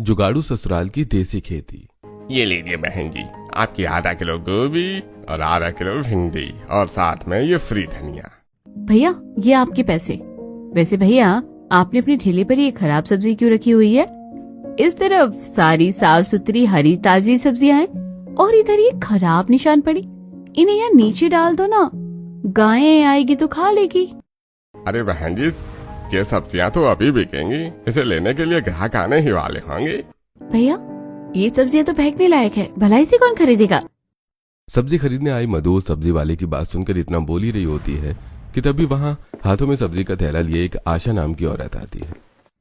जुगाड़ू ससुराल की देसी खेती। ये लीजिए बहन जी, आपकी आधा किलो गोभी और आधा किलो भिंडी और साथ में ये फ्री धनिया। भैया ये आपके पैसे। वैसे भैया आपने अपने ठेले पर ये खराब सब्जी क्यों रखी हुई है? इस तरफ सारी साफ सुथरी हरी ताजी सब्जियां हैं और इधर ये खराब निशान पड़ी। इन्हें यहाँ नीचे डाल दो ना, गायें आएगी तो खा लेगी। अरे बहन जी, ये सब्जियां तो अभी बिकेंगी, इसे लेने के लिए ग्राहक आने ही वाले होंगे। भैया ये सब्जियां तो फेंकने लायक है, भला इसे कौन खरीदेगा? सब्जी खरीदने आई मधु सब्जी वाले की बात सुनकर इतना बोल ही रही होती है कि तभी वहाँ हाथों में सब्जी का थैला लिए एक आशा नाम की औरत आती है।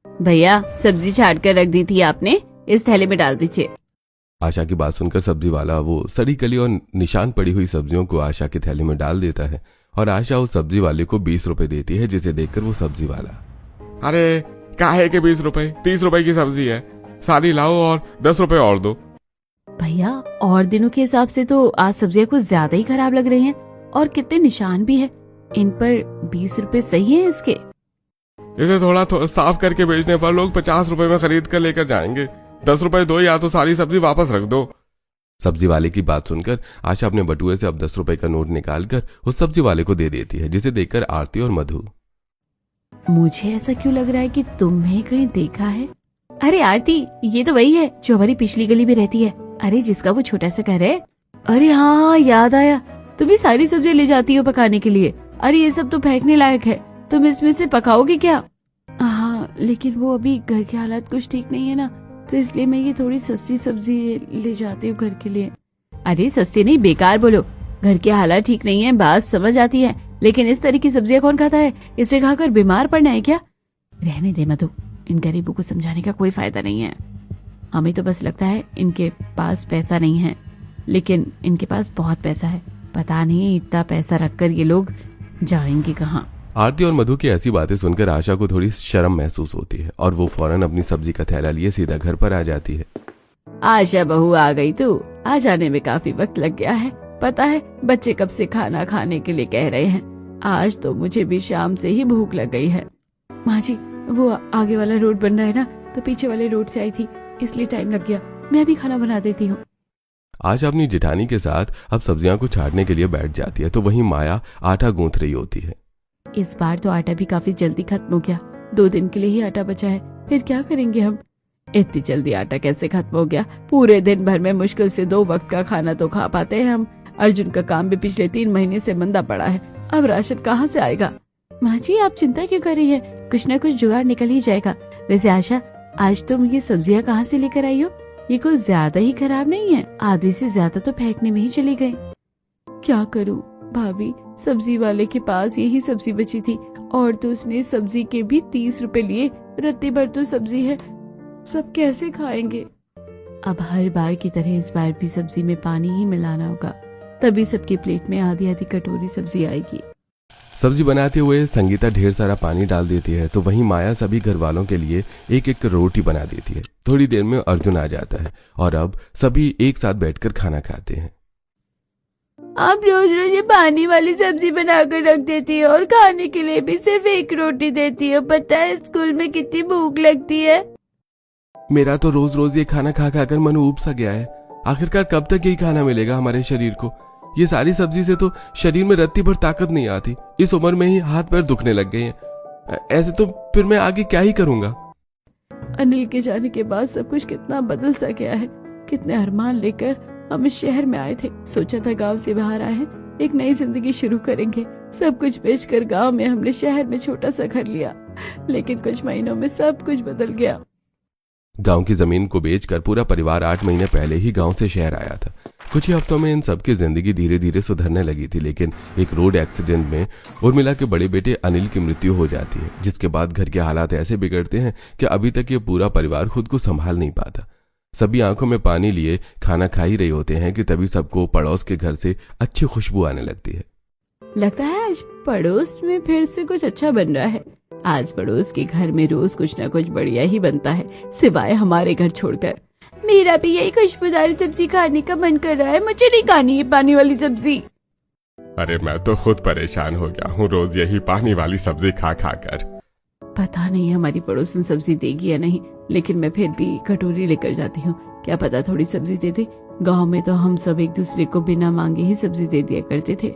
भैया सब्जी छाट कर रख दी थी आपने, इस थैले में डाल दीजिए। आशा की बात सुनकर सब्जी वाला वो सड़ी कली और निशान पड़ी हुई सब्जियों को आशा के थैले में डाल देता है और आशा उस सब्जी वाले को 20 रुपए देती है, जिसे देखकर वो सब्जी वाला, अरे काहे के 20 रुपए, 30 रुपए की सब्जी है, सारी लाओ और 10 रुपए और दो। भैया और दिनों के हिसाब से तो आज सब्जियां कुछ ज्यादा ही खराब लग रही हैं और कितने निशान भी है इन पर। 20 रुपए सही है इसके? इसे थोड़ा साफ करके बेचने पर लोग 50 रुपए में खरीद कर लेकर जाएंगे। 10 रुपए दो या तो सारी सब्जी वापस रख दो। सब्जी वाले की बात सुनकर आशा अपने बटुए से अब 10 रुपए का नोट निकालकर उस सब्जी वाले को दे देती है, जिसे देखकर आरती और मधु, मुझे ऐसा क्यों लग रहा है कि तुम्हें कहीं देखा है। अरे आरती, ये तो वही है जो हमारी पिछली गली में रहती है। अरे जिसका वो छोटा सा घर है। अरे हाँ याद आया, तुम भी सारी सब्जी ले जाती हो पकाने के लिए। अरे ये सब तो फेंकने लायक है, तुम इसमें से पकाओगे क्या? हाँ लेकिन वो अभी घर के हालात कुछ ठीक नहीं है ना, तो इसलिए मैं ये थोड़ी सस्ती सब्जी ले जाती हूँ घर के लिए। अरे सस्ती नहीं, बेकार बोलो। घर के हालात ठीक नहीं है, बात समझ आती है, लेकिन इस तरह की सब्जियां कौन खाता है? इसे खाकर बीमार पड़ना है क्या? रहने दे मधु, इन गरीबों को समझाने का कोई फायदा नहीं है। हमें तो बस लगता है इनके पास पैसा नहीं है, लेकिन इनके पास बहुत पैसा है। पता नहीं इतना पैसा रखकर ये लोग जाएंगे कहाँ। आरती और मधु की ऐसी बातें सुनकर आशा को थोड़ी शर्म महसूस होती है और वो फौरन अपनी सब्जी का थैला लिए सीधा घर पर आ जाती है। आशा बहू आ गई तू? आ जाने में काफी वक्त लग गया है। पता है बच्चे कब से खाना खाने के लिए कह रहे हैं। आज तो मुझे भी शाम से ही भूख लग गई है। माँ जी वो आगे वाला रोड बन रहा है ना, तो पीछे वाले रोड से आई थी, इसलिए टाइम लग गया। मैं भी खाना बना देती हूँ। आशा अपनी जेठानी के साथ अब सब्जियां को छाटने के लिए बैठ जाती है, तो वहीं माया आटा गूंथ रही होती है। इस बार तो आटा भी काफी जल्दी खत्म हो गया। 2 दिन के लिए ही आटा बचा है, फिर क्या करेंगे हम? इतनी जल्दी आटा कैसे खत्म हो गया? पूरे दिन भर में मुश्किल से 2 वक्त का खाना तो खा पाते हैं हम। अर्जुन का काम भी पिछले 3 महीने से मंदा पड़ा है, अब राशन कहाँ से आएगा? माँ जी आप चिंता क्यों कर रही है, कुछ न कुछ जुगाड़ निकल ही जाएगा। वैसे आशा आज तुम ये सब्जियां कहाँ से लेकर आई हो? ये कुछ ज्यादा ही खराब नहीं है, आधे से ज्यादा तो फेंकने में ही चली गई। क्या करूं भाभी, सब्जी वाले के पास यही सब्जी बची थी और तो उसने सब्जी के भी 30 रुपए लिए। रत्ती भर तो सब्जी है, सब कैसे खाएंगे? अब हर बार की तरह इस बार भी सब्जी में पानी ही मिलाना होगा, तभी सबकी प्लेट में आधी आधी कटोरी सब्जी आएगी। सब्जी बनाते हुए संगीता ढेर सारा पानी डाल देती है, तो वहीं माया सभी घर वालों के लिए एक एक रोटी बना देती है। थोड़ी देर में अर्जुन आ जाता है और अब सभी एक साथ बैठकर खाना खाते हैं। आप रोज रोज ये पानी वाली सब्जी बनाकर रख देती है और खाने के लिए भी सिर्फ एक रोटी देती है। पता है स्कूल में कितनी भूख लगती है। मेरा तो रोज रोज ये खाना खा खाकर मन ऊब सा गया है। आखिरकार कब तक यही खाना मिलेगा हमारे शरीर को? ये सारी सब्जी से तो शरीर में रत्ती भर ताकत नहीं आती। इस उम्र में ही हाथ पैर दुखने लग गए हैं। ऐसे तो फिर मैं आगे क्या ही करूंगा? अनिल के जाने के बाद सब कुछ कितना बदल सा गया है। कितने अरमान लेकर हम इस शहर में आए थे, सोचा था गांव से बाहर आए हैं, एक नई जिंदगी शुरू करेंगे। सब कुछ बेचकर गांव में हमने शहर में छोटा सा घर लिया, लेकिन कुछ महीनों में सब कुछ बदल गया। गांव की जमीन को बेचकर पूरा परिवार 8 महीने पहले ही गांव से शहर आया था। कुछ ही हफ्तों में इन सबकी जिंदगी धीरे धीरे सुधरने लगी थी, लेकिन एक रोड एक्सीडेंट में उर्मिला के बड़े बेटे अनिल की मृत्यु हो जाती है, जिसके बाद घर के हालात ऐसे बिगड़ते हैं कि अभी तक ये पूरा परिवार खुद को संभाल नहीं पाता। सभी आंखों में पानी लिए खाना खा ही रहे होते हैं कि तभी सबको पड़ोस के घर से अच्छी खुशबू आने लगती है। लगता है आज पड़ोस में फिर से कुछ अच्छा बन रहा है। आज पड़ोस के घर में रोज कुछ ना कुछ बढ़िया ही बनता है, सिवाय हमारे घर छोड़कर। मेरा भी यही खुशबूदार सब्जी खाने का मन कर रहा है, मुझे नहीं खानी ये पानी वाली सब्जी। अरे मैं तो खुद परेशान हो गया हूँ रोज यही पानी वाली सब्जी खा खा कर। पता नहीं हमारी पड़ोसन सब्जी देगी या नहीं, लेकिन मैं फिर भी कटोरी लेकर जाती हूँ, क्या पता थोड़ी सब्जी दे दे। गांव में तो हम सब एक दूसरे को बिना मांगे ही सब्जी दे दिया करते थे।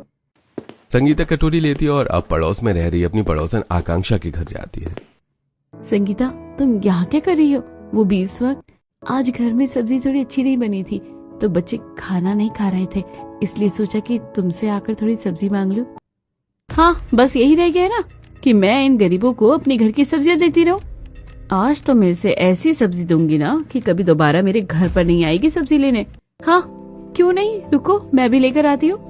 संगीता कटोरी लेती है और अब पड़ोस में रह रही अपनी पड़ोसन आकांक्षा के घर जाती है। संगीता, तुम यहाँ क्या कर रही हो? वो भी इस वक्त? आज घर में सब्जी थोड़ी अच्छी नहीं बनी थी तो बच्चे खाना नहीं खा रहे थे, इसलिए सोचा कि तुमसे आकर थोड़ी सब्जी मांग लूं। हाँ, बस यही रह गया ना कि मैं इन गरीबों को अपने घर की सब्जियां देती रहूं। आज तो मैं इसे ऐसी सब्जी दूंगी ना कि कभी दोबारा मेरे घर पर नहीं आएगी सब्जी लेने। हाँ, क्यों नहीं, रुको मैं भी लेकर आती हूँ।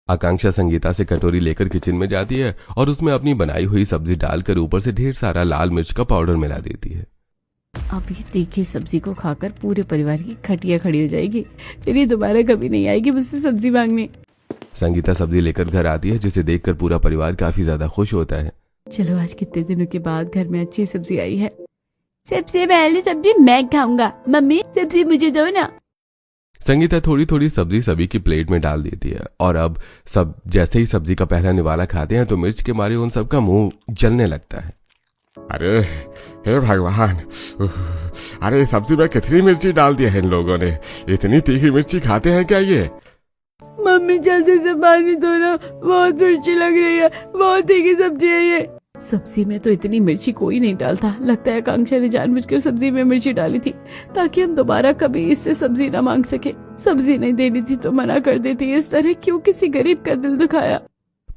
आकांक्षा संगीता से कटोरी लेकर किचन में जाती है और उसमें अपनी बनाई हुई सब्जी डालकर ऊपर से ढेर सारा लाल मिर्च का पाउडर मिला देती है। अब इस तीखी सब्जी को खाकर पूरे परिवार की खटिया खड़ी हो जाएगी, फिर ये दोबारा कभी नहीं आएगी मुझसे सब्जी मांगने। संगीता सब्जी लेकर घर आती है जिसे देखकर पूरा परिवार काफी ज्यादा खुश होता है। चलो, आज कितने दिनों के बाद घर में अच्छी सब्जी आई है। सबसे पहले सब्जी मैं खाऊंगा, मम्मी सब्जी मुझे दो ना। संगीता थोड़ी थोड़ी सब्जी सभी की प्लेट में डाल देती है और अब सब जैसे ही सब्जी का पहला निवाला खाते हैं तो मिर्च के मारे उन सबका मुंह जलने लगता है। अरे हे भगवान, अरे सब्जी में कितनी मिर्ची डाल दी है इन लोगों ने, इतनी तीखी मिर्ची खाते हैं क्या ये? मम्मी जल्दी से पानी दो ना, बहुत मिर्ची लग रही है, बहुत तीखी सब्जी है ये। सब्जी में तो इतनी मिर्ची कोई नहीं डालता, लगता है आकांक्षा ने जानबूझकर सब्जी में मिर्ची डाली थी ताकि हम दोबारा कभी इससे सब्जी ना मांग सके। सब्जी नहीं देनी थी तो मना कर देती, इस तरह क्यों किसी गरीब का दिल दुखाया।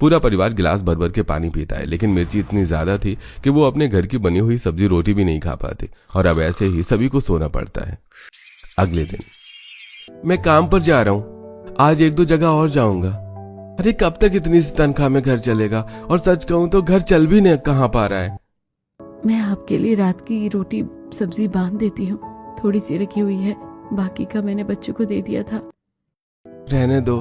पूरा परिवार गिलास भर भर के पानी पीता है, लेकिन मिर्ची इतनी ज्यादा थी कि वो अपने घर की बनी हुई सब्जी रोटी भी नहीं खा पाते और अब ऐसे ही सभी को सोना पड़ता है। अगले दिन, मैं काम पर जा रहा हूँ, आज एक दो जगह और जाऊंगा। अरे कब तक इतनी सी तनख्वाह में घर चलेगा, और सच कहूं तो घर चल भी नहीं कहाँ पा रहा है। मैं आपके लिए रात की रोटी सब्जी बांध देती हूँ, थोड़ी सी रखी हुई है, बाकी का मैंने बच्चों को दे दिया था। रहने दो,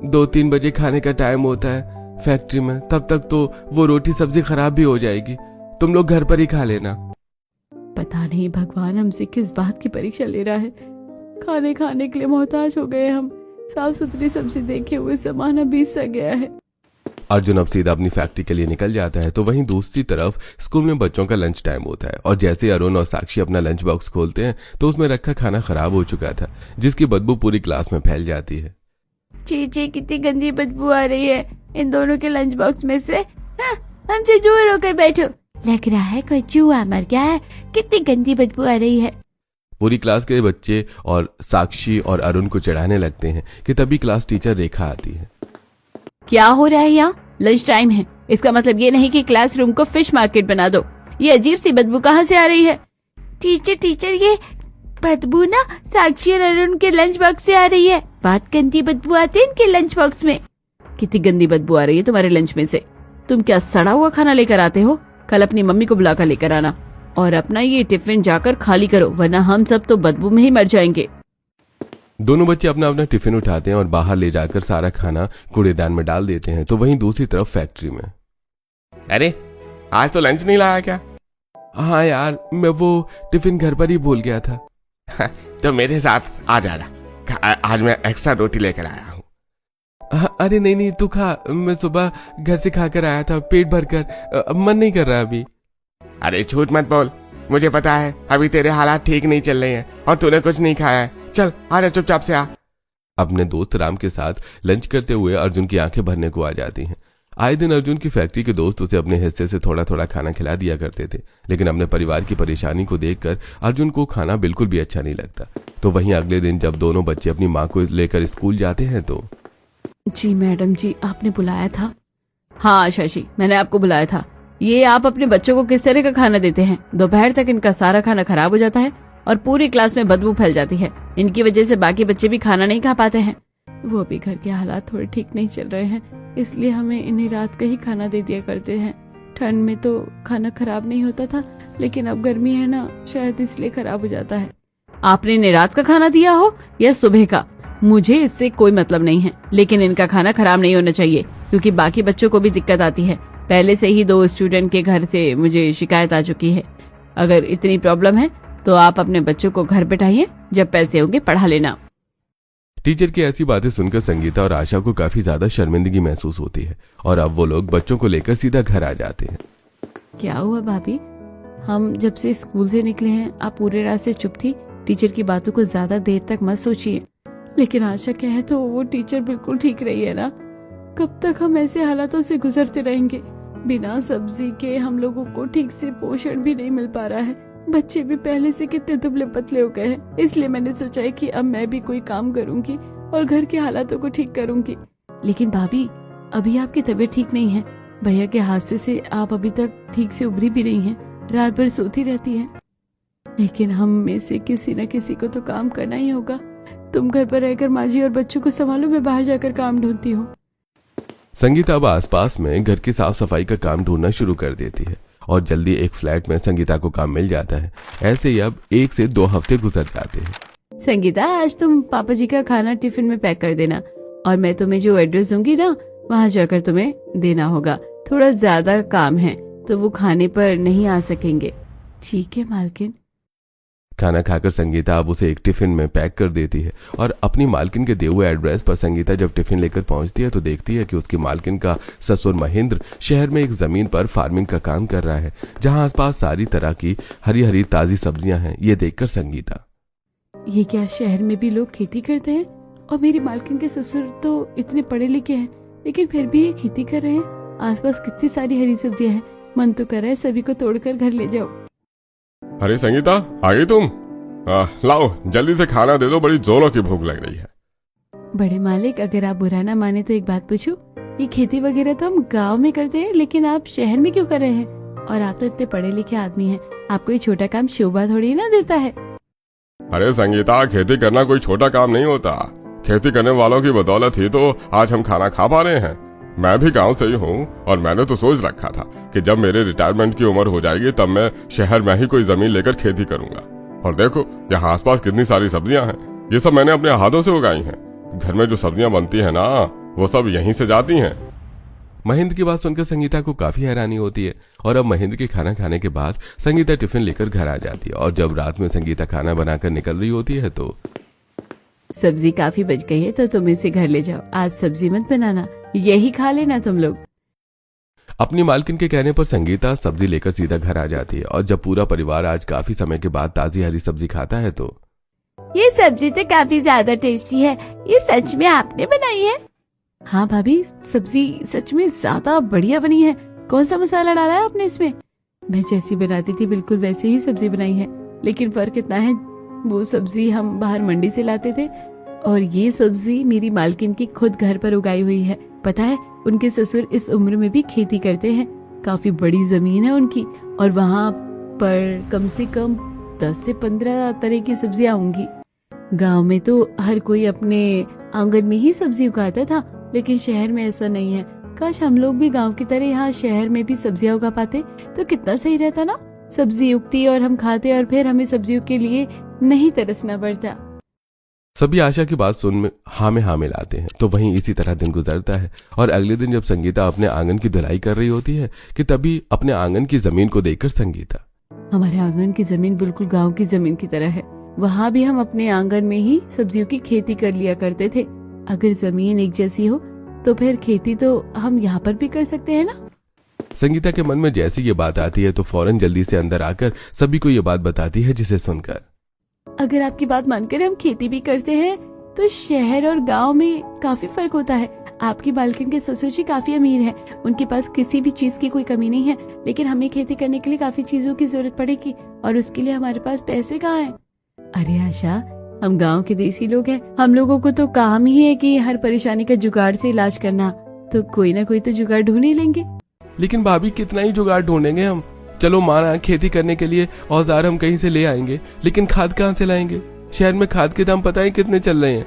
2-3 बजे खाने का टाइम होता है फैक्ट्री में, तब तक तो वो रोटी सब्जी खराब भी हो जाएगी, तुम लोग घर पर ही खा लेना। पता नहीं भगवान हमसे किस बात की परीक्षा ले रहा है, खाने खाने के लिए मोहताज हो गए हम। साफ सुथरी सब्जी देखे हुए जमाना बीत सा गया है। अर्जुन अब सीधा अपनी फैक्ट्री के लिए निकल जाता है तो वहीं दूसरी तरफ स्कूल में बच्चों का लंच टाइम होता है और जैसे अरुण और साक्षी अपना लंच बॉक्स खोलते हैं तो उसमें रखा खाना खराब हो चुका था, जिसकी बदबू पूरी क्लास में फैल जाती है। ची कितनी गंदी बदबू आ रही है इन दोनों के लंच बॉक्स में से। हमसे दूर होकर बैठो, लग रहा है कोई चूहा मर गया है, कितनी गंदी बदबू आ रही है। पूरी क्लास के बच्चे और साक्षी और अरुण को चिढ़ाने लगते हैं कि तभी क्लास टीचर रेखा आती है। क्या हो रहा है यहाँ? लंच टाइम है, इसका मतलब ये नहीं कि क्लासरूम को फिश मार्केट बना दो। ये अजीब सी बदबू कहाँ से आ रही है? टीचर ये बदबू ना साक्षी और अरुण के लंच बॉक्स से आ रही है। बहुत गंदी बदबू आती है इनके लंच बॉक्स में। कितनी गंदी बदबू आ रही है तुम्हारे लंच में से? तुम क्या सड़ा हुआ खाना लेकर आते हो? कल अपनी मम्मी को बुलाकर लेकर आना और अपना ये टिफिन जाकर खाली करो, वरना हम सब तो बदबू में ही मर जाएंगे। दोनों बच्चे अपना अपना टिफिन उठाते हैं और बाहर ले जाकर सारा खाना कूड़ेदान में डाल देते हैं तो वहीं दूसरी तरफ फैक्ट्री में। अरे आज तो लंच नहीं लाया क्या? हाँ यार, मैं वो टिफिन घर पर ही भूल गया था। तो मेरे साथ आ जाना, आज मैं एक्स्ट्रा रोटी लेकर आया हूँ। अरे नहीं तू खा, मैं सुबह घर से खाकर आया था पेट भरकर, मन नहीं कर रहा अभी। अरे झूठ मत बोल, मुझे पता है अभी तेरे हालात ठीक नहीं चल रहे हैं और तूने कुछ नहीं खाया है। चल आजा, चुपचाप से आ। अपने दोस्त राम के साथ लंच करते हुए अर्जुन की आंखें भरने को आ जाती हैं। आए दिन अर्जुन की फैक्ट्री के दोस्त उसे अपने हिस्से से थोड़ा थोड़ा खाना खिला दिया करते थे, लेकिन अपने परिवार की परेशानी को देखकर अर्जुन को खाना बिल्कुल भी अच्छा नहीं लगता। तो वहीं अगले दिन जब दोनों बच्चे अपनी माँ को लेकर स्कूल जाते हैं तो। जी मैडम जी, आपने बुलाया था? हाँ आशा जी, मैंने आपको बुलाया था। ये आप अपने बच्चों को किस तरह का खाना देते हैं? दोपहर तक इनका सारा खाना खराब हो जाता है और पूरी क्लास में बदबू फैल जाती है। इनकी वजह से बाकी बच्चे भी खाना नहीं खा पाते हैं। वो भी घर के हालात थोड़े ठीक नहीं चल रहे हैं, इसलिए हमें इन्हें रात का ही खाना दे दिया करते हैं। ठंड में तो खाना खराब नहीं होता था, लेकिन अब गर्मी है ना, शायद इसलिए खराब हो जाता है। आपने इन्हें रात का खाना दिया हो या सुबह का, मुझे इससे कोई मतलब नहीं है, लेकिन इनका खाना खराब नहीं होना चाहिए क्योंकि बाकी बच्चों को भी दिक्कत आती है। पहले से ही 2 स्टूडेंट के घर से मुझे शिकायत आ चुकी है। अगर इतनी प्रॉब्लम है तो आप अपने बच्चों को घर बैठाइए, जब पैसे होंगे पढ़ा लेना। टीचर की ऐसी बातें सुनकर संगीता और आशा को काफी ज्यादा शर्मिंदगी महसूस होती है और अब वो लोग बच्चों को लेकर सीधा घर आ जाते हैं। क्या हुआ भाभी? हम जब से स्कूल से निकले हैं आप पूरे रात से चुप थी। टीचर की बातों को ज्यादा देर तक मत सोचिए। लेकिन आशा कहे तो वो टीचर बिल्कुल ठीक रही है ना। कब तक हम ऐसे हालातों से गुजरते रहेंगे? बिना सब्जी के हम लोगों को ठीक से पोषण भी नहीं मिल पा रहा है। बच्चे भी पहले से कितने दुबले पतले हो गए हैं। इसलिए मैंने सोचा है कि अब मैं भी कोई काम करूंगी और घर के हालातों को ठीक करूंगी। लेकिन भाभी, अभी आपकी तबीयत ठीक नहीं है। भैया के हादसे से आप अभी तक ठीक से उभरी भी नहीं हैं। रात भर सोती रहती हैं। लेकिन हम में से किसी न किसी को तो काम करना ही होगा। तुम घर पर रहकर माँ जी और बच्चों को संभालो, मैं बाहर जाकर काम ढूंढती हूँ। संगीता अब आसपास में घर की साफ सफाई का काम ढूंढना शुरू कर देती है और जल्दी एक फ्लैट में संगीता को काम मिल जाता है। ऐसे ही अब 1 से 2 हफ्ते गुजर जाते हैं। संगीता, आज तुम पापा जी का खाना टिफिन में पैक कर देना और मैं तुम्हें जो एड्रेस दूंगी ना, वहाँ जाकर तुम्हें देना होगा। थोड़ा ज्यादा काम है तो वो खाने पर नहीं आ सकेंगे। ठीक है मालकिन। खाना खाकर संगीता अब उसे एक टिफिन में पैक कर देती है और अपनी मालकिन के दिए हुए एड्रेस पर संगीता जब टिफिन लेकर पहुंचती है तो देखती है कि उसकी मालकिन का ससुर महेंद्र शहर में एक जमीन पर फार्मिंग का काम कर रहा है, जहां आसपास सारी तरह की हरी हरी ताजी सब्जियां हैं। ये देखकर संगीता, ये क्या शहर में भी लोग खेती करते हैं? और मेरी मालकिन के ससुर तो इतने पढ़े लिखे हैं लेकिन फिर भी ये खेती कर रहे हैं। आसपास कितनी सारी हरी सब्जियां हैं। मन तो कर रहा है सभी को तोड़कर घर ले जाओ। अरे संगीता, आ गई तुम? लाओ जल्दी से खाना दे दो, बड़ी जोरों की भूख लग रही है। बड़े मालिक, अगर आप बुरा ना माने तो एक बात पूछूं? ये खेती वगैरह तो हम गांव में करते हैं, लेकिन आप शहर में क्यों कर रहे हैं? और आप तो इतने पढ़े लिखे आदमी हैं, आपको ये छोटा काम शोभा थोड़ी ना देता है। अरे संगीता, खेती करना कोई छोटा काम नहीं होता। खेती करने वालों की बदौलत ही तो आज हम खाना खा पा रहे हैं। मैं भी गांव से ही हूँ और मैंने तो सोच रखा था कि जब मेरे रिटायरमेंट की उम्र हो जाएगी तब मैं शहर में ही कोई जमीन लेकर खेती करूंगा। और देखो यहाँ आसपास कितनी सारी सब्जियां हैं। ये सब मैंने अपने हाथों से उगाई हैं। घर में जो सब्जियां बनती है ना, वो सब यहीं से जाती हैं। महेंद्र की बात सुनकर संगीता को काफी हैरानी होती है और अब महेंद्र के खाना खाने के बाद संगीता टिफिन लेकर घर आ जाती है। और जब रात में संगीता खाना बनाकर निकल रही होती है तो सब्जी काफी बच गई है तो तुम इसे घर ले जाओ। आज सब्जी मत बनाना, यही खा लेना तुम लोग। अपनी मालकिन के कहने पर संगीता सब्जी लेकर सीधा घर आ जाती है और जब पूरा परिवार आज काफी समय के बाद ताजी हरी सब्जी खाता है तो ये सब्जी तो काफी ज्यादा टेस्टी है। ये सच में आपने बनाई है? हाँ भाभी, सब्जी सच में ज्यादा बढ़िया बनी है। कौन सा मसाला डाला है आपने इसमें? मैं जैसी बनाती थी बिल्कुल वैसे ही सब्जी बनाई है। लेकिन फर्क इतना है, वो सब्जी हम बाहर मंडी से लाते थे और ये सब्जी मेरी मालकिन की खुद घर पर उगाई हुई है। पता है, उनके ससुर इस उम्र में भी खेती करते हैं। काफी बड़ी जमीन है उनकी और वहाँ पर कम से कम 10 से 15 तरह की सब्जियां होंगी। गांव में तो हर कोई अपने आंगन में ही सब्जी उगाता था, लेकिन शहर में ऐसा नहीं है। काश हम लोग भी गांव की तरह यहाँ शहर में भी सब्जियां उगा पाते तो कितना सही रहता ना। सब्जी उगती और हम खाते और फिर हमें सब्जियों के लिए नहीं तरसना पड़ता। सभी आशा की बात सुन में हाँ मिलाते हैं। तो वहीं इसी तरह दिन गुजरता है और अगले दिन जब संगीता अपने आंगन की धुलाई कर रही होती है कि तभी अपने आंगन की जमीन को देखकर संगीता, हमारे आंगन की जमीन बिल्कुल गांव की जमीन की तरह है। वहाँ भी हम अपने आंगन में ही सब्जियों की खेती कर लिया करते थे। अगर जमीन एक जैसी हो तो फिर खेती तो हम यहाँ पर भी कर सकते हैं ना। संगीता के मन में जैसी ये बात आती है तो फौरन जल्दी से अंदर आकर सभी को ये बात बताती है, जिसे सुनकर अगर आपकी बात मानकर हम खेती भी करते हैं तो शहर और गांव में काफी फर्क होता है। आपकी मालकिन के ससुर जी काफी अमीर हैं, उनके पास किसी भी चीज की कोई कमी नहीं है, लेकिन हमें खेती करने के लिए काफी चीजों की जरूरत पड़ेगी और उसके लिए हमारे पास पैसे कहाँ हैं? अरे आशा, हम गांव के देसी लोग हैं। हम लोगों को तो काम ही है कि हर परेशानी का जुगाड़ से इलाज करना, तो कोई ना कोई तो जुगाड़ ढूंढ ही लेंगे। लेकिन भाभी, कितना ही जुगाड़ ढूंढेंगे हम? चलो माना खेती करने के लिए औजार हम कहीं से ले आएंगे, लेकिन खाद कहाँ से लाएंगे? शहर में खाद के दाम पता है कितने चल रहे हैं।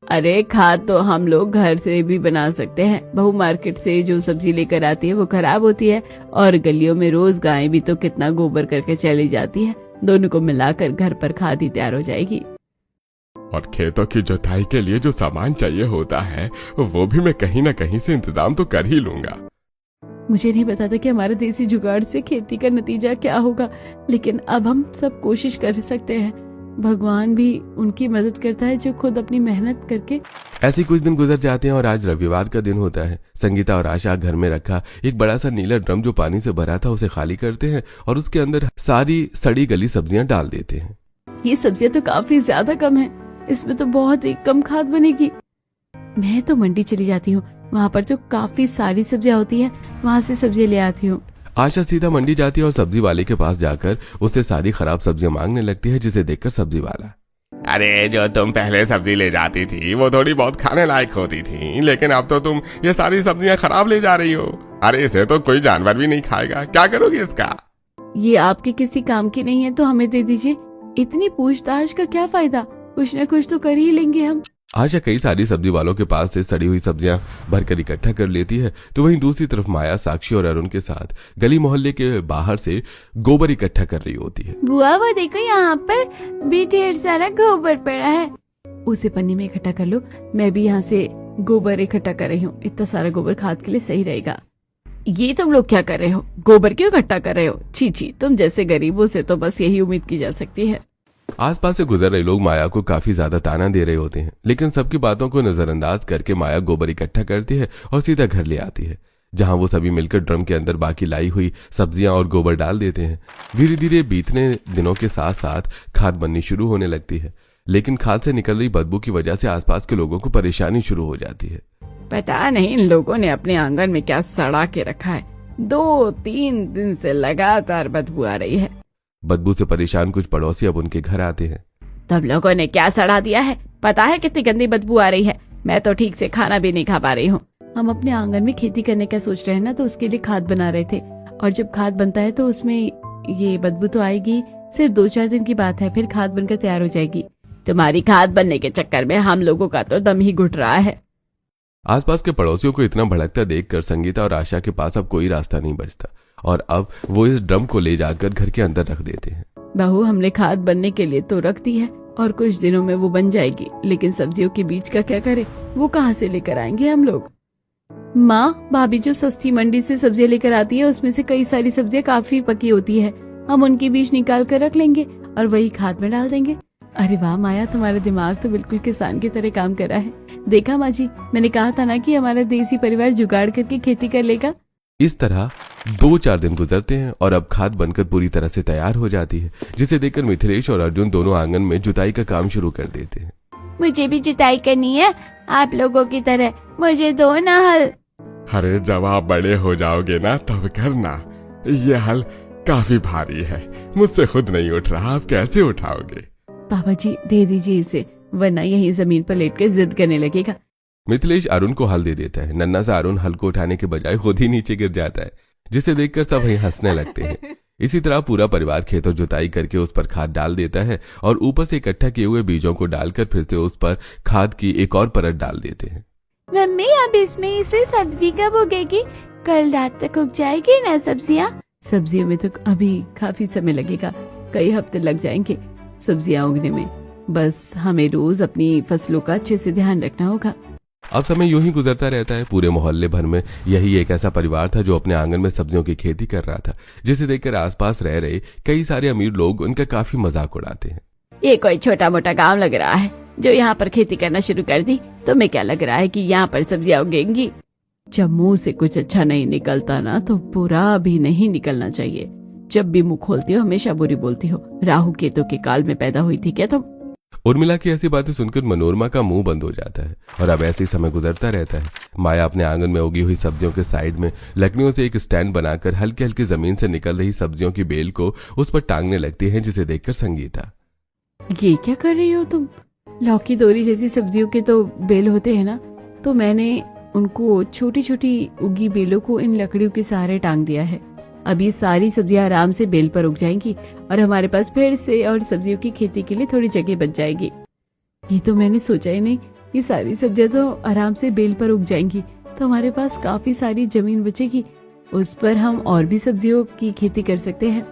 अरे खाद तो हम लोग घर से भी बना सकते हैं। बहू मार्केट से जो सब्जी लेकर आती है वो खराब होती है और गलियों में रोज गायें भी तो कितना गोबर करके चली जाती है। दोनों को मिलाकर घर पर खाद ही तैयार हो जाएगी। और खेतों की जुताई के लिए जो सामान चाहिए होता है वो भी मैं कहीं ना कहीं से इंतजाम तो कर ही लूंगा। मुझे नहीं पता था कि हमारे देसी जुगाड़ से खेती का नतीजा क्या होगा, लेकिन अब हम सब कोशिश कर सकते हैं। भगवान भी उनकी मदद करता है जो खुद अपनी मेहनत करके ऐसे कुछ दिन गुजर जाते हैं और आज रविवार का दिन होता है। संगीता और आशा घर में रखा एक बड़ा सा नीला ड्रम जो पानी से भरा था उसे खाली करते हैं और उसके अंदर सारी सड़ी गली सब्जियां डाल देते हैं। ये सब्जियां तो काफी ज्यादा कम है, इसमें तो बहुत ही कम खाद बनेगी। मैं तो मंडी चली जाती हूँ, वहाँ पर तो काफी सारी सब्जियां होती है, वहाँ से सब्जियां ले आती हूँ। आशा सीधा मंडी जाती है और सब्जी वाले के पास जाकर उससे सारी खराब सब्जियां मांगने लगती है, जिसे देखकर सब्जी वाला, अरे जो तुम पहले सब्जी ले जाती थी वो थोड़ी बहुत खाने लायक होती थी, लेकिन अब तो तुम ये सारी सब्जियां खराब ले जा रही हो। अरे इसे तो कोई जानवर भी नहीं खाएगा, क्या करोगी इसका? ये आपके किसी काम की नहीं है तो हमें दे दीजिए। इतनी पूछताछ का क्या फायदा, कुछ न कुछ तो कर ही लेंगे हम। आशा कई सारी सब्जी वालों के पास से सड़ी हुई सब्जियां भरकर इकट्ठा कर लेती है, तो वहीं दूसरी तरफ माया, साक्षी और अरुण के साथ गली मोहल्ले के बाहर से गोबर इकट्ठा कर रही होती है। बुआ वो देखो यहाँ पर भी ढेर सारा गोबर पड़ा है, उसे पन्नी में इकट्ठा कर लो। मैं भी यहाँ से गोबर इकट्ठा कर रही हूँ, इतना सारा गोबर खाद के लिए सही रहेगा। ये तुम लोग क्या कर रहे हो, गोबर क्यों इकट्ठा कर रहे हो? छी, तुम जैसे गरीबों से तो बस यही उम्मीद की जा सकती है। आसपास से गुजर रहे लोग माया को काफी ज्यादा ताना दे रहे होते हैं, लेकिन सबकी बातों को नजरअंदाज करके माया गोबर इकट्ठा करती है और सीधा घर ले आती है, जहां वो सभी मिलकर ड्रम के अंदर बाकी लाई हुई सब्जियां और गोबर डाल देते हैं। धीरे धीरे बीतने दिनों के साथ साथ खाद बननी शुरू होने लगती है, लेकिन खाद से निकल रही बदबू की वजह से आसपास के लोगों को परेशानी शुरू हो जाती है। पता नहीं इन लोगों ने अपने आंगन में क्या सड़ा के रखा है, 2-3 दिन से लगातार बदबू आ रही है। बदबू से परेशान कुछ पड़ोसी अब उनके घर आते हैं। तब लोगों ने क्या सड़ा दिया है, पता है कितनी गंदी बदबू आ रही है, मैं तो ठीक से खाना भी नहीं खा पा रही हूँ। हम अपने आंगन में खेती करने का सोच रहे हैं ना, तो उसके लिए खाद बना रहे थे, और जब खाद बनता है तो उसमें ये बदबू तो आएगी, सिर्फ 2-4 दिन की बात है, फिर खाद बनकर तैयार हो जाएगी। तुम्हारी खाद बनने के चक्कर में हम लोगों का तो दम ही घुट रहा है। आसपास के पड़ोसियों को इतना भड़कता देखकर संगीता और आशा के पास अब कोई रास्ता नहीं बचता और अब वो इस ड्रम को ले जाकर घर के अंदर रख देते हैं। बहू, हमने खाद बनने के लिए तो रख दी है और कुछ दिनों में वो बन जाएगी, लेकिन सब्जियों के बीज का क्या करें, वो कहाँ से लेकर आएंगे हम लोग? माँ, भाभी जो सस्ती मंडी से सब्जियां लेकर आती है उसमें से कई सारी सब्जियां काफी पकी होती है, हम उनके बीज निकाल कर रख लेंगे और वही खाद में डाल देंगे। अरे वाह माया, तुम्हारा दिमाग तो बिल्कुल किसान की तरह काम कर रहा है। देखा माँ जी, मैंने कहा था ना कि हमारा देसी परिवार जुगाड़ करके खेती कर लेगा। इस तरह 2-4 दिन गुजरते हैं और अब खाद बनकर पूरी तरह से तैयार हो जाती है, जिसे देखकर मिथिलेश और अर्जुन दोनों आंगन में जुताई का काम शुरू कर देते हैं। मुझे भी जुताई करनी है आप लोगों की तरह, मुझे दो ना हल। अरे जब आप बड़े हो जाओगे ना तब करना, ये हल काफी भारी है, मुझसे खुद नहीं उठ रहा, आप कैसे उठाओगे? पापा जी दे दीजिए इसे, वरना यही जमीन पर लेट कर जिद करने लगेगा। मिथिलेश अरुण को हल दे देता है। नन्ना सा अरुण हल को उठाने के बजाय खुद ही नीचे गिर जाता है, जिसे देखकर सब वहीं हंसने लगते हैं। इसी तरह पूरा परिवार खेतों जुताई करके उस पर खाद डाल देता है और ऊपर से इकट्ठा किए हुए बीजों को डालकर फिर से उस पर खाद की एक और परत डाल देते हैं। मम्मी, अब इसमें इसे सब्जी कब उगेगी? कल रात तक उग जाएगी ना सब्जियाँ? सब्जियों में तो अभी काफी समय लगेगा, कई हफ्ते लग जाएंगे सब्जियाँ उगने में। बस हमें रोज अपनी फसलों का अच्छे से ध्यान रखना होगा। अब समय यूं ही गुजरता रहता है। पूरे मोहल्ले भर में यही एक ऐसा परिवार था जो अपने आंगन में सब्जियों की खेती कर रहा था, जिसे देखकर आसपास रह रहे कई सारे अमीर लोग उनका काफी मजाक उड़ाते हैं। ये कोई छोटा मोटा गांव लग रहा है जो यहाँ पर खेती करना शुरू कर दी। तुम्हें क्या लग रहा है कि यहाँ पर सब्जियां उगेंगी? जब मुंह से कुछ अच्छा नहीं निकलता ना तो बुरा भी नहीं निकलना चाहिए। जब भी मुंह खोलती हो हमेशा बुरी बोलती हो। राहु केतु के काल में पैदा हुई थी क्या तुम? उर्मिला की ऐसी बातें सुनकर मनोरमा का मुंह बंद हो जाता है और अब ऐसे ही समय गुजरता रहता है। माया अपने आंगन में उगी हुई सब्जियों के साइड में लकड़ियों से एक स्टैंड बनाकर हल्की हल्की जमीन से निकल रही सब्जियों की बेल को उस पर टांगने लगती है, जिसे देखकर संगीता, ये क्या कर रही हो तुम? लौकी तोरी जैसी सब्जियों के तो बेल होते हैं ना, तो मैंने उनको छोटी छोटी उगी बेलों को इन लकड़ियों के सहारे टांग दिया है। अब ये सारी सब्जियां आराम से बेल पर उग जाएंगी और हमारे पास फिर से और सब्जियों की खेती के लिए थोड़ी जगह बच जाएगी। ये तो मैंने सोचा ही नहीं, ये सारी सब्जियां तो आराम से बेल पर उग जाएंगी तो हमारे पास काफी सारी जमीन बचेगी, उस पर हम और भी सब्जियों की खेती कर सकते हैं।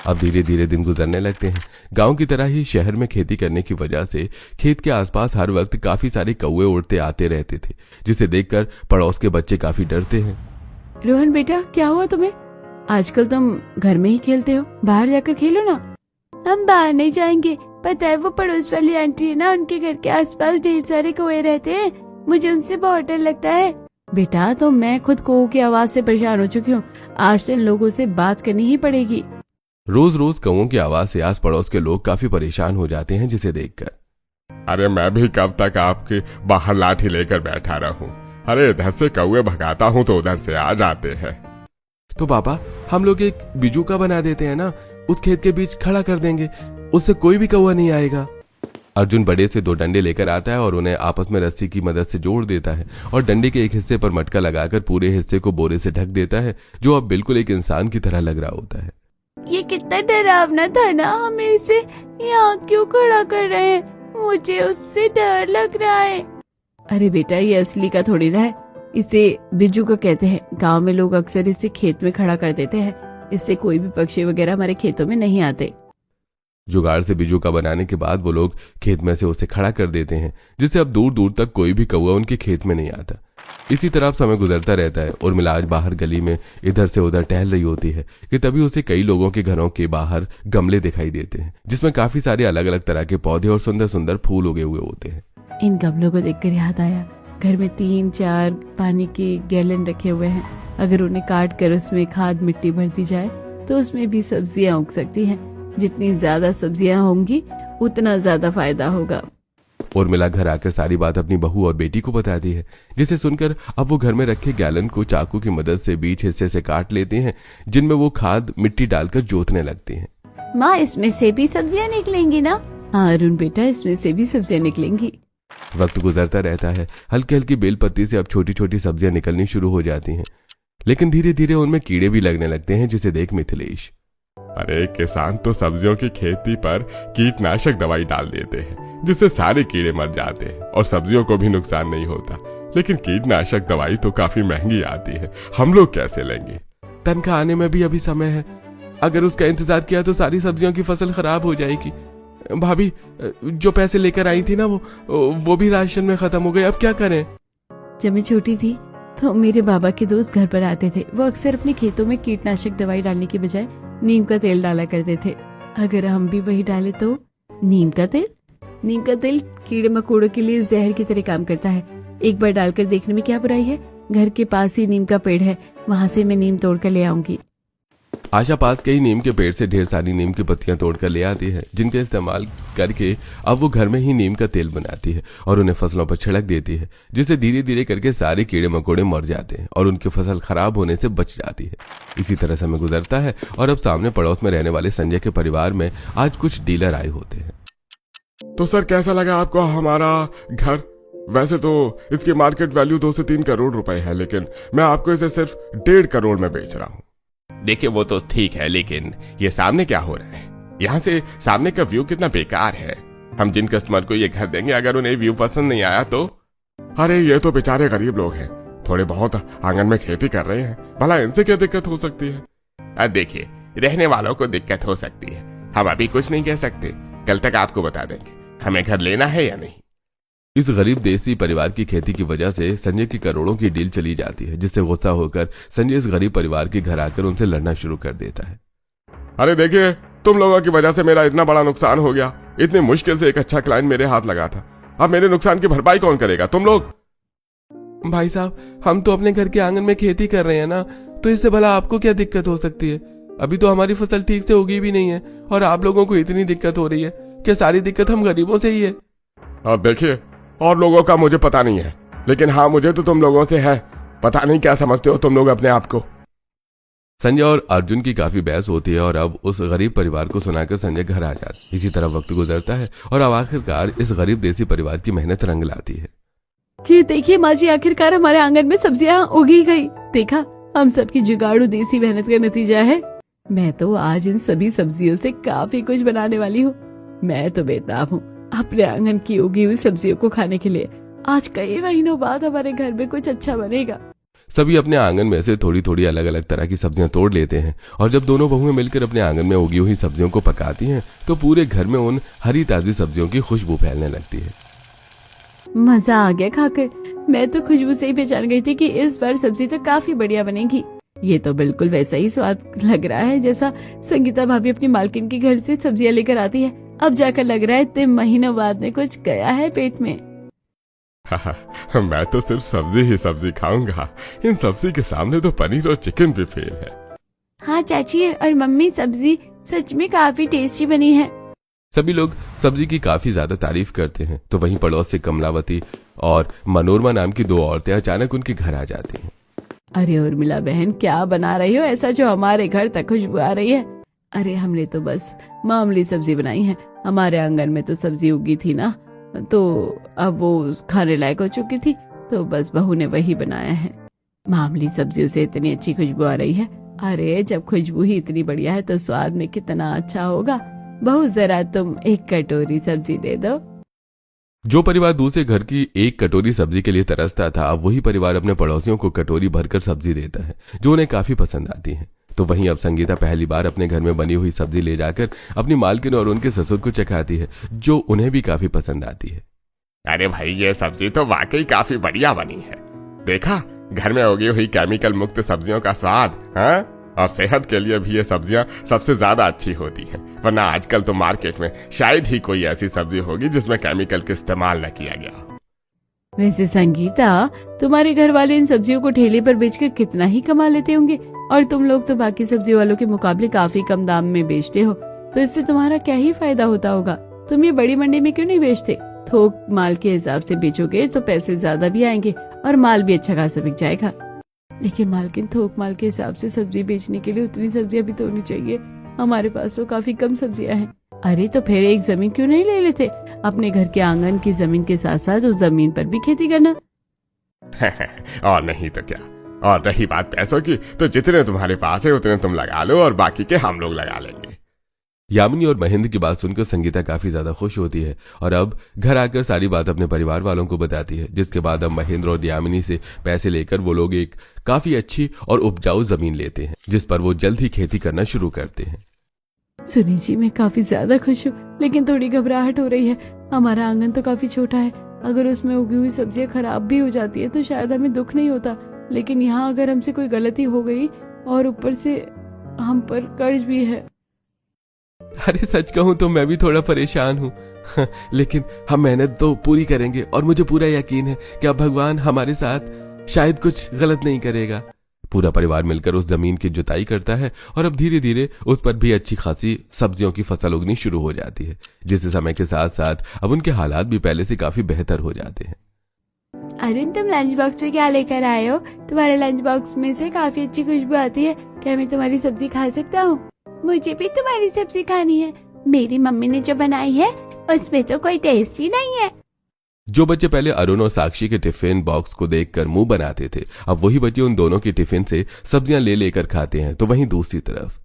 अब धीरे धीरे दिन गुजरने लगते हैं। गांव की तरह ही शहर में खेती करने की वजह से खेत के आसपास हर वक्त काफी सारे कौवे उड़ते आते रहते थे, जिसे देखकर पड़ोस के बच्चे काफी डरते हैं। रोहन बेटा, क्या हुआ तुम्हें? आजकल तुम घर में ही खेलते हो, बाहर जाकर खेलो ना। हम बाहर नहीं जाएंगे, पता है वो पड़ोस वाली आंटी है ना, उनके घर के आसपास ढेर सारे कौवे रहते हैं, मुझे उनसे बहुत डर लगता है। बेटा तो मैं खुद कौओं की आवाज से परेशान हो चुकी हूँ, आज तो इन लोगों से बात करनी ही पड़ेगी। रोज रोज कौओं की आवाज से आस पड़ोस के लोग काफी परेशान हो जाते हैं जिसे देखकर। अरे मैं भी कब तक आपके बाहर लाठी लेकर बैठा रहूं? अरे इधर से कौवे भगाता हूं तो उधर से आ जाते हैं। तो पापा हम लोग एक बिजूका बना देते हैं ना, उस खेत के बीच खड़ा कर देंगे, उससे कोई भी कौवा नहीं आएगा। अर्जुन बड़े से 2 डंडे लेकर आता है और उन्हें आपस में रस्सी की मदद से जोड़ देता है और डंडे के एक हिस्से पर मटका लगाकर पूरे हिस्से को बोरे से ढक देता है, जो अब बिल्कुल एक इंसान की तरह लग रहा होता है। ये कितना डरावना था ना, हमें इसे यहाँ क्यों खड़ा कर रहे हैं, मुझे उससे डर लग रहा है। अरे बेटा ये असली का थोड़ी ना है, इसे बिजू का कहते हैं। गांव में लोग अक्सर इसे खेत में खड़ा कर देते हैं, इससे कोई भी पक्षी वगैरह हमारे खेतों में नहीं आते। जुगाड़ से बिजू का बनाने के बाद वो लोग खेत में से उसे खड़ा कर देते हैं, जिससे अब दूर दूर तक कोई भी कौवा उनके खेत में नहीं आता। इसी तरह समय गुजरता रहता है। उर्मिला आज बाहर गली में इधर से उधर टहल रही होती है कि तभी उसे कई लोगों के घरों के बाहर गमले दिखाई देते हैं, जिसमें काफी सारे अलग अलग तरह के पौधे और सुंदर सुंदर फूल उगे हुए होते हैं। इन गमलों को देखकर याद आया, घर में 3-4 पानी के गैलन रखे हुए हैं, अगर उन्हें काट कर उसमें खाद मिट्टी भर दी जाए तो उसमें भी सब्जियां उग सकती हैं। जितनी ज्यादा सब्जियां होंगी उतना ज्यादा फायदा होगा। उर्मिला घर आकर सारी बात अपनी बहू और बेटी को बताती है, जिसे सुनकर अब वो घर में रखे गैलन को चाकू की मदद से बीच हिस्से से काट लेते हैं, जिनमें वो खाद मिट्टी डालकर जोतने लगती हैं। माँ इसमें से भी सब्जियां निकलेंगी ना? हाँ अरुण बेटा, इसमें से भी सब्जियां निकलेंगी। वक्त गुजरता रहता है। हल्की हल्की बेलपत्ती से अब छोटी छोटी सब्जियां निकलनी शुरू हो जाती हैं, लेकिन धीरे धीरे उनमें कीड़े भी लगने लगते हैं, जिसे देख मिथिलेश। अरे किसान तो सब्जियों की खेती पर कीटनाशक दवाई डाल देते हैं, जिससे सारे कीड़े मर जाते हैं और सब्जियों को भी नुकसान नहीं होता। लेकिन कीटनाशक दवाई तो काफी महंगी आती है, हम लोग कैसे लेंगे? तनख्वाह आने में भी अभी समय है, अगर उसका इंतजार किया तो सारी सब्जियों की फसल खराब हो जाएगी। भाभी जो पैसे लेकर आई थी ना वो भी राशन में खत्म हो गए, अब क्या करें? जब मैं छोटी थी तो मेरे बाबा के दोस्त घर पर आते थे, वो अक्सर अपने खेतों में कीटनाशक दवाई डालने के बजाय नीम का तेल डाला करते थे। अगर हम भी वही डाले तो? नीम का तेल कीड़े मकोड़ों के लिए जहर की तरह काम करता है। एक बार डालकर देखने में क्या बुराई है? घर के पास ही नीम का पेड़ है, वहां से मैं नीम तोड़ कर ले आऊंगी। आशा पास के ही नीम के पेड़ से ढेर सारी नीम की पत्तियां तोड़कर ले आती है, जिनके इस्तेमाल करके अब वो घर में ही नीम का तेल बनाती है और उन्हें फसलों पर छिड़क देती है, जिससे धीरे धीरे करके सारे कीड़े मकोड़े मर जाते हैं और उनकी फसल खराब होने से बच जाती है। इसी तरह समय गुजरता है और अब सामने पड़ोस में रहने वाले संजय के परिवार में आज कुछ डीलर आए होते हैं। तो सर कैसा लगा आपको हमारा घर? वैसे तो इसकी मार्केट वैल्यू 2 से 3 करोड़ रुपए है, लेकिन मैं आपको इसे सिर्फ 1.5 करोड़ में बेच रहा हूँ। देखिए वो तो ठीक है, लेकिन ये सामने क्या हो रहा है? यहाँ से सामने का व्यू कितना बेकार है। हम जिन कस्टमर को ये घर देंगे, अगर उन्हें व्यू पसंद नहीं आया तो? अरे ये तो बेचारे गरीब लोग हैं, थोड़े बहुत आंगन में खेती कर रहे हैं, भला इनसे क्या दिक्कत हो सकती है? देखिए रहने वालों को दिक्कत हो सकती है, हम अभी कुछ नहीं कह सकते, कल तक आपको बता देंगे हमें घर लेना है या नहीं। इस गरीब देसी परिवार की खेती की वजह से संजय की करोड़ों की डील चली जाती है, जिससे गुस्सा होकर संजय इस गरीब परिवार के घर आकर उनसे लड़ना शुरू कर देता है। अरे देखिए, तुम लोगों की वजह से मेरा इतना बड़ा नुकसान हो गया। इतनी मुश्किल से एक अच्छा क्लाइंट मेरे हाथ लगा था, अब मेरे नुकसान की भरपाई कौन करेगा? तुम लोग? भाई साहब हम तो अपने घर के आंगन में खेती कर रहे हैं ना, तो इससे भला आपको क्या दिक्कत हो सकती है? अभी तो हमारी फसल ठीक से उगी भी नहीं है और आप लोगों को इतनी दिक्कत हो रही है कि सारी दिक्कत हम गरीबों से ही है। अब देखिए, और लोगों का मुझे पता नहीं है, लेकिन हाँ मुझे तो तुम लोगों से है। पता नहीं क्या समझते हो तुम लोग अपने आप को। संजय और अर्जुन की काफी बहस होती है और अब उस गरीब परिवार को सुनाकर संजय घर आ जाता है। इसी तरह वक्त गुजरता है और अब आखिरकार इस गरीब देसी परिवार की मेहनत रंग लाती है। कि देखिए माँ जी, आखिरकार हमारे आंगन में सब्जियां उगी गई। देखा, हम सबकी जुगाड़ू देसी मेहनत का नतीजा है। मैं तो आज इन सभी सब्जियों से काफी कुछ बनाने वाली हूँ। मैं तो बेताब हूँ अपने आंगन की उगी हुई सब्जियों को खाने के लिए। आज कई महीनों बाद हमारे घर में कुछ अच्छा बनेगा। सभी अपने आंगन में से थोड़ी थोड़ी अलग अलग तरह की सब्जियां तोड़ लेते हैं और जब दोनों बहुएं मिलकर अपने आंगन में उगी हुई सब्जियों को पकाती हैं तो पूरे घर में उन हरी ताजी सब्जियों की खुशबू फैलने लगती है। मजा आ गया खाकर। मैं तो खुशबू से ही पहचान गई थी कि इस बार सब्जी तो काफी बढ़िया बनेगी। ये तो बिल्कुल वैसा ही स्वाद लग रहा है जैसा संगीता भाभी अपनी मालकिन के घर से सब्जियां लेकर आती है। अब जाकर लग रहा है इतने महीनों बाद में कुछ गया है पेट में। मैं तो सिर्फ सब्जी ही सब्जी खाऊंगा। इन सब्जी के सामने तो पनीर और चिकन भी फेल है। हाँ चाची और मम्मी, सब्जी सच में काफी टेस्टी बनी है। सभी लोग सब्जी की काफी ज्यादा तारीफ करते हैं। तो वहीं पड़ोस से कमलावती और मनोरमा नाम की दो औरतें अचानक उनके घर आ जाती हैं। अरे उर्मिला बहन, क्या बना रही हो ऐसा जो हमारे घर तक खुशबू आ रही है? अरे हमने तो बस मामूली सब्जी बनाई है। हमारे आंगन में तो सब्जी उगी थी ना, तो अब वो खाने लायक हो चुकी थी, तो बस बहू ने वही बनाया है। मामूली सब्जियों से इतनी अच्छी खुशबू आ रही है। अरे जब खुशबू ही इतनी बढ़िया है तो स्वाद में कितना अच्छा होगा। बहू जरा तुम एक कटोरी सब्जी दे दो। जो परिवार दूसरे घर की एक कटोरी सब्जी के लिए तरसता था, अब वही परिवार अपने पड़ोसियों को कटोरी भरकर सब्जी देता है, जो उन्हें काफी पसंद आती है। तो वहीं अब संगीता पहली बार अपने घर में बनी हुई सब्जी ले जाकर अपनी मालकिन और उनके ससुर को चखाती है, जो उन्हें भी काफी पसंद आती है। अरे भाई, ये सब्जी तो वाकई काफी बढ़िया बनी है। देखा, घर में उगी हुई केमिकल मुक्त सब्जियों का स्वाद। हाँ, और सेहत के लिए भी ये सब्जियां सबसे ज्यादा अच्छी होती हैं। वरना आजकल तो मार्केट में शायद ही कोई ऐसी सब्जी होगी जिसमें केमिकल का इस्तेमाल न किया गया। वैसे संगीता, तुम्हारे घर वाले इन सब्जियों को ठेले पर बेचकर कितना ही कमा लेते होंगे, और तुम लोग तो बाकी सब्जी वालों के मुकाबले काफी कम दाम में बेचते हो, तो इससे तुम्हारा क्या ही फायदा होता होगा। तुम ये बड़ी मंडी में क्यों नहीं बेचते? थोक माल के हिसाब से बेचोगे तो पैसे ज्यादा भी आएंगे और माल भी अच्छा खासा बिक जाएगा। लेकिन मालकिन, थोक माल के हिसाब से सब्जी बेचने के लिए उतनी सब्जियां भी तो होनी चाहिए। हमारे पास तो काफी कम सब्जियां हैं। अरे तो फिर एक जमीन क्यों नहीं ले लेते? अपने घर के आंगन की जमीन के साथ साथ उस जमीन पर भी खेती करना। और नहीं तो क्या। और रही बात पैसों की, तो जितने तुम्हारे पास है उतने तुम लगा लो और बाकी के हम लोग लगा लेंगे। यामिनी और महेंद्र की बात सुनकर संगीता काफी ज्यादा खुश होती है और अब घर आकर सारी बात अपने परिवार वालों को बताती है, जिसके बाद अब महेंद्र और यामिनी से पैसे लेकर वो लोग एक काफी अच्छी और उपजाऊ जमीन लेते हैं, जिस पर वो जल्द ही खेती करना शुरू करते हैं। सुनी जी, मैं काफी ज्यादा खुश हूँ, लेकिन थोड़ी घबराहट हो रही है। हमारा आंगन तो काफी छोटा है, अगर उसमें उगी हुई सब्जियां खराब भी हो जाती है तो शायद हमें दुख नहीं होता, लेकिन यहाँ अगर हमसे कोई गलती हो गई और ऊपर से हम पर कर्ज भी है। अरे सच कहूं तो मैं भी थोड़ा परेशान हूँ, लेकिन हम मेहनत तो पूरी करेंगे और मुझे पूरा यकीन है कि अब भगवान हमारे साथ शायद कुछ गलत नहीं करेगा। पूरा परिवार मिलकर उस जमीन की जुताई करता है और अब धीरे धीरे उस पर भी अच्छी खासी सब्जियों की फसल उगनी शुरू हो जाती है, जिससे समय के साथ साथ अब उनके हालात भी पहले से काफी बेहतर हो जाते हैं। अरुण, तुम लंच बॉक्स में क्या लेकर आए हो? तुम्हारे लंच बॉक्स में से काफी अच्छी खुशबू आती है। क्या मैं तुम्हारी सब्जी खा सकता हूँ? मुझे भी तुम्हारी सब्जी खानी है। मेरी मम्मी ने जो बनाई है उसमें तो कोई टेस्ट ही नहीं है। जो बच्चे पहले अरुण और साक्षी के टिफिन बॉक्स को देखकर मुंह बनाते थे, अब वही बच्चे उन दोनों के टिफिन से सब्जियां ले लेकर खाते हैं। तो वहीं दूसरी तरफ,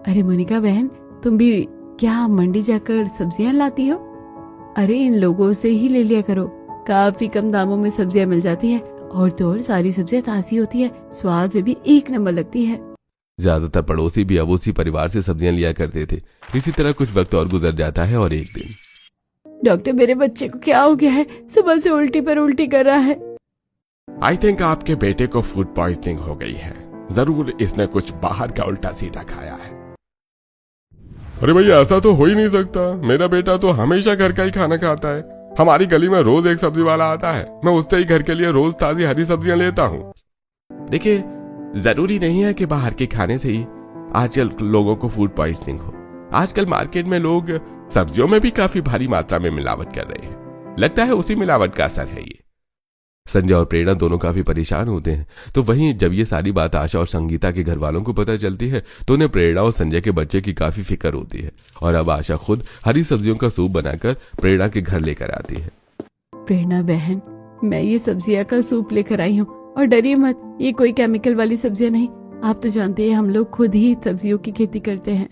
अरे मोनिका बहन, तुम भी क्या मंडी जाकर सब्जियां लाती हो? अरे इन लोगों से ही ले लिया करो, काफी कम दामों में सब्जियां मिल जाती है, और तो और सारी सब्जियां ताजी होती है, स्वाद में भी एक नंबर लगती है। ज्यादातर पड़ोसी भी अब उसी परिवार से सब्जियां लिया करते थे। इसी तरह कुछ वक्त और गुजर जाता है और एक दिन, डॉक्टर, मेरे बच्चे को क्या हो गया है? सुबह से उल्टी पर उल्टी कर रहा है। आई थिंक आपके बेटे को फूड पॉइजनिंग हो गई है। जरूर इसने कुछ बाहर का उल्टा सीधा खाया है। अरे भैया, ऐसा तो हो ही नहीं सकता। मेरा बेटा तो हमेशा घर का ही खाना खाता है। हमारी गली में रोज एक सब्जी वाला आता है, मैं उससे ही घर के लिए रोज ताजी हरी सब्जियां लेता हूँ। देखिए, जरूरी नहीं है कि बाहर के खाने से ही आजकल लोगों को फूड पॉइजनिंग हो। आजकल मार्केट में लोग सब्जियों में भी काफी भारी मात्रा में मिलावट कर रहे हैं। लगता है उसी मिलावट का असर है ये। संजय और प्रेरणा दोनों काफी परेशान होते हैं। तो वहीं जब ये सारी बात आशा और संगीता के घर वालों को पता चलती है, तो उन्हें प्रेरणा और संजय के बच्चे की काफी फिक्र होती है, और अब आशा खुद हरी सब्जियों का सूप बनाकर प्रेरणा के घर लेकर आती है। प्रेरणा बहन, मैं ये सब्जियां का सूप लेकर आई हूँ, और डरिए मत, ये कोई केमिकल वाली सब्जियां नहीं। आप तो जानते हैं हम लोग खुद ही सब्जियों की खेती करते हैं।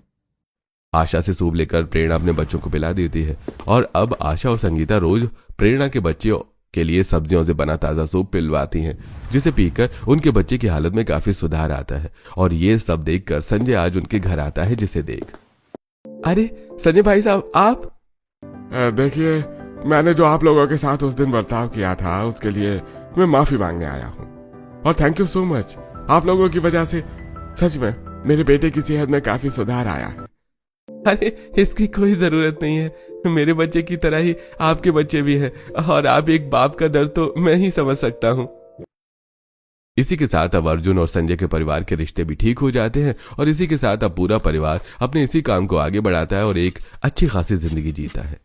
आशा से सूप लेकर प्रेरणा अपने बच्चों को पिला देती है, और अब आशा और संगीता रोज प्रेरणा के बच्चों के लिए सब्जियों से बना ताजा सूप पिलवाती हैं, जिसे पीकर उनके बच्चे की हालत में काफी सुधार आता है। और ये सब देखकर संजय आज उनके घर आता है, जिसे देख, अरे संजय भाई साहब, आप? देखिए, मैंने जो आप लोगों के साथ उस दिन बर्ताव किया था उसके लिए मैं माफी मांगने आया हूँ, और थैंक यू सो मच। आप लोगों की वजह से सच में मेरे बेटे की सेहत में काफी सुधार आया है। अरे इसकी कोई जरूरत नहीं है, मेरे बच्चे की तरह ही आपके बच्चे भी हैं, और आप एक बाप का दर्द तो मैं ही समझ सकता हूँ। इसी के साथ अब अर्जुन और संजय के परिवार के रिश्ते भी ठीक हो जाते हैं, और इसी के साथ अब पूरा परिवार अपने इसी काम को आगे बढ़ाता है और एक अच्छी खासी जिंदगी जीता है।